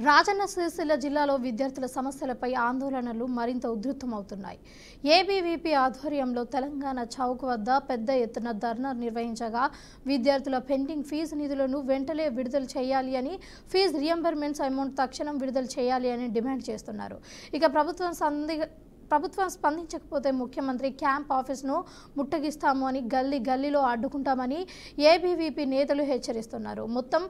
రాజన్న సిరిసిల్ల జిల్లాలో విద్యార్థుల సమస్యలపై ఆందోళనలు మరింత ఉధృతమవుతున్నాయి. ఏబీవీపీ ఆధ్వర్యంలో తెలంగాణ చౌక్ వద్ద పెద్ద ఎత్తున ధర్నా నిర్వహించగా విద్యార్థుల పెండింగ్ ఫీజు నిధులను వెంటనే విడుదల చేయాలి అని, ఫీజు రియంబర్స్మెంట్ అమౌంట్ తక్షణం విడుదల చేయాలి అని డిమాండ్ చేస్తున్నారు. ఇక ప్రభుత్వం స్పందించకపోతే ముఖ్యమంత్రి క్యాంప్ ఆఫీస్ను ముట్టగిస్తాము అని గల్లీలో అడ్డుకుంటామని ఏబీవీపీ నేతలు హెచ్చరిస్తున్నారు. మొత్తం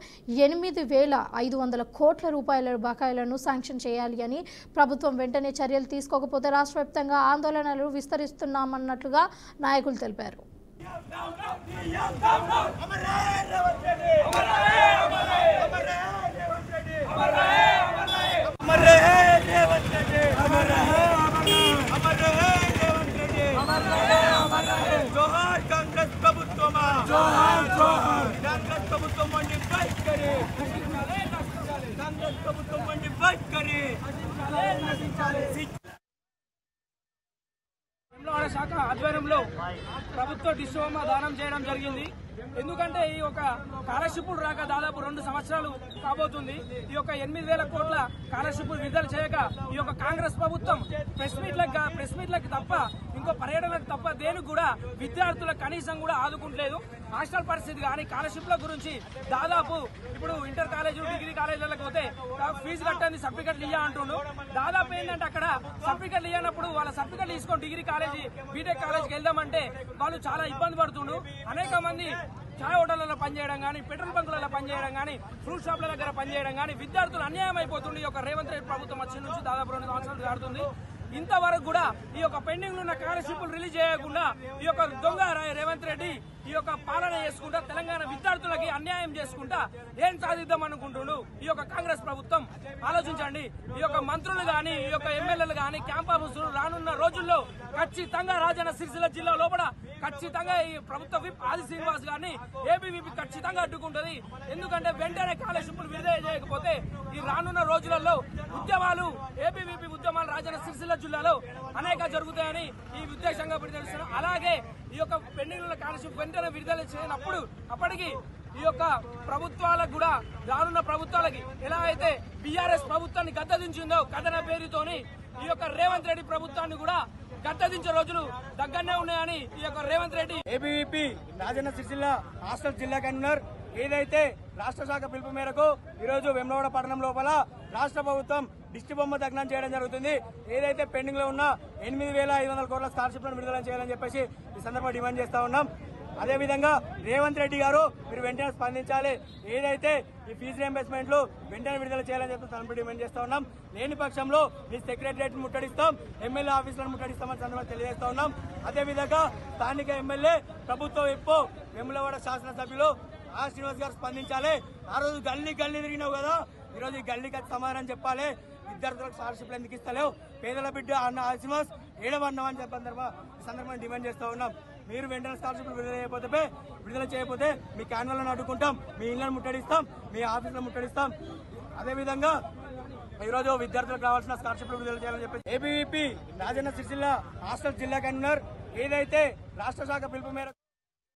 8,500 కోట్ల రూపాయల బకాయిలను శాంక్షన్ చేయాలి అని, ప్రభుత్వం వెంటనే చర్యలు తీసుకోకపోతే రాష్ట్ర వ్యాప్తంగా ఆందోళనలు విస్తరిస్తున్నామన్నట్లుగా నాయకులు తెలిపారు. వేములవాడ శాఖ ఆధ్వర్యంలో ప్రభుత్వ డిస్టోమా దానం చేయడం జరిగింది. ఎందుకంటే ఈ యొక్క స్కాలర్షిప్లు రాక దాదాపు 2 సంవత్సరాలు కాబోతుంది. ఈ యొక్క 8,000 కోట్ల స్కాలర్షిప్లు విడుదల చేయక ఈ యొక్క కాంగ్రెస్ ప్రభుత్వం ప్రెస్ మీట్లకు తప్ప ఇంకో పర్యటనకు తప్ప దేనికి కూడా విద్యార్థులకు కనీసం కూడా ఆదుకుంటలేదు. హాస్టల్ పరిస్థితి కానీ స్కాలర్షిప్ల గురించి దాదాపు ఇప్పుడు ఇంటర్ కాలేజీలు, డిగ్రీ కాలేజీలకు పోతే ఫీజు కట్టని సర్టిఫికెట్లు ఇయ్య అంటుండు. దాదాపు ఏంటంటే అక్కడ సర్టిఫికెట్లు ఇవ్వనప్పుడు వాళ్ళ సర్టిఫికెట్లు తీసుకొని డిగ్రీ కాలేజీ, బీటెక్ కాలేజీకి వెళ్దామంటే వాళ్ళు చాలా ఇబ్బంది పడుతుండ్రు. అనేక మంది చాయ్ హోటళ్లలో పనిచేయడం కానీ, పెట్రోల్ బంకులలో పనిచేయడం కానీ, ఫ్రూట్ షాప్ల దగ్గర పనిచేయడం కానీ విద్యార్థులు అన్యాయం అయిపోతుంది. ఈ యొక్క రేవంత్ రెడ్డి ప్రభుత్వం వచ్చి నుంచి దాదాపు 2 సంవత్సరాలు దాటుతుంది. ఇంతవరకు కూడా ఈ యొక్క పెండింగ్ ఉన్న స్కాలర్షిప్లు రిలీజ్ చేయకుండా ఈ యొక్క దొంగ రేవంత్ రెడ్డి ఈ యొక్క పాలన చేసుకుంటా తెలంగాణ విద్యార్థులకి అన్యాయం చేసుకుంటా ఏం సాధిద్దాం అనుకుంటున్నాడు ఈ యొక్క కాంగ్రెస్ ప్రభుత్వం? ఆలోచించండి. ఈ యొక్క మంత్రులు గాని, ఈ యొక్క ఎమ్మెల్యేలు గాని క్యాంప్ ఆఫీసులు రానున్న రోజుల్లో ఖచ్చితంగా రాజన్న సిరిసిల్ల జిల్లా లోపల ఖచ్చితంగా ఈ ప్రభుత్వ విప్ ఆది శ్రీనివాస్ గారిని ఏబీవీపీ ఖచ్చితంగా అడ్డుకుంటది. ఎందుకంటే వెంటనే స్కాలర్షిప్లు విడుదల చేయకపోతే ఈ రానున్న రోజులలో ఉద్యమాలు, ఏబీవీపీ ఉద్యమాలు రాజన్న సిరిసిల్ల జిల్లాలో అనేక జరుగుతాయని ఈ ఉద్దేశంగా విడుదల. అలాగే ఈ యొక్క పెండింగ్ ఉన్న స్కాలర్షిప్ వెంటనే విడుదల చేయనప్పుడు అప్పటికి ఈ యొక్క ప్రభుత్వాలకు కూడా రానున్న ప్రభుత్వాలకి ఎలా అయితే బీఆర్ఎస్ ప్రభుత్వాన్ని గద్దదించిందో కథన పేరుతోని ఈ యొక్క రేవంత్ రెడ్డి ప్రభుత్వాన్ని కూడా గద్దదించే రోజులు దగ్గరనే ఉన్నాయని ఈ యొక్క రేవంత్ రెడ్డి ఏబీవీపీ రాజన్న సిరిసిల్ల హాస్టల్ జిల్లా కన్వీనర్ ఏదైతే రాష్ట్ర శాఖ పిలుపు మేరకు ఈరోజు వేములవాడ పట్టణం లోపల రాష్ట్ర ప్రభుత్వం దిష్టి బొమ్మ దగ్నం చేయడం జరుగుతుంది. ఏదైతే పెండింగ్ లో ఉన్న 8,500 కోట్ల స్కాలర్షిప్లను విడుదల చేయాలని చెప్పేసి ఈ సందర్భంగా డిమాండ్ చేస్తా ఉన్నాం. అదేవిధంగా రేవంత్ రెడ్డి గారు మీరు వెంటనే స్పందించాలి. ఏదైతే ఈ ఫీజు రియంబర్స్మెంట్లు వెంటనే విడుదల చేయాలని చెప్పి సందర్భంగా డిమాండ్ చేస్తా ఉన్నాం. లేని పక్షంలో మీ సెక్రటరియట్ ముట్టడిస్తాం, ఎమ్మెల్యే ఆఫీసులను ముట్టడిస్తామని సందర్భంగా తెలియజేస్తా ఉన్నాం. అదేవిధంగా స్థానిక ఎమ్మెల్యే, ప్రభుత్వ విప్, వేములవాడ శాసనసభ్యులు ఆర్ శ్రీనివాస్ గారు స్పందించాలి. ఆ రోజు గల్లీ తిరిగినావు కదా, ఈరోజు ఈ గల్లీకి సమాధానం చెప్పాలి. విద్యార్థులకు స్కాలర్షిప్లు ఎందుకు ఇస్తలేవు? పేదల బిడ్డ అన్న ఆర్ శ్రీనివాస్ ఏడవన్నామని చెప్పి సందర్భంగా డిమాండ్ చేస్తా ఉన్నాం. మీరు వెంటనే స్కాలర్షిప్లు విడుదల చేయకపోతే మీ క్యాన్వాలను అడ్డుకుంటాం, మీ ఇళ్లను ముట్టడిస్తాం, మీ ఆఫీసులను ముట్టడిస్తాం. అదేవిధంగా ఈరోజు విద్యార్థులకు రావాల్సిన స్కాలర్షిప్లు విడుదల చేయాలని చెప్పి ఏబీవీపీ రాజన్న సిరిసిల్ల హాస్టల్ జిల్లా కన్వీనర్ ఏదైతే రాష్ట్ర శాఖ పిలుపు మేరకు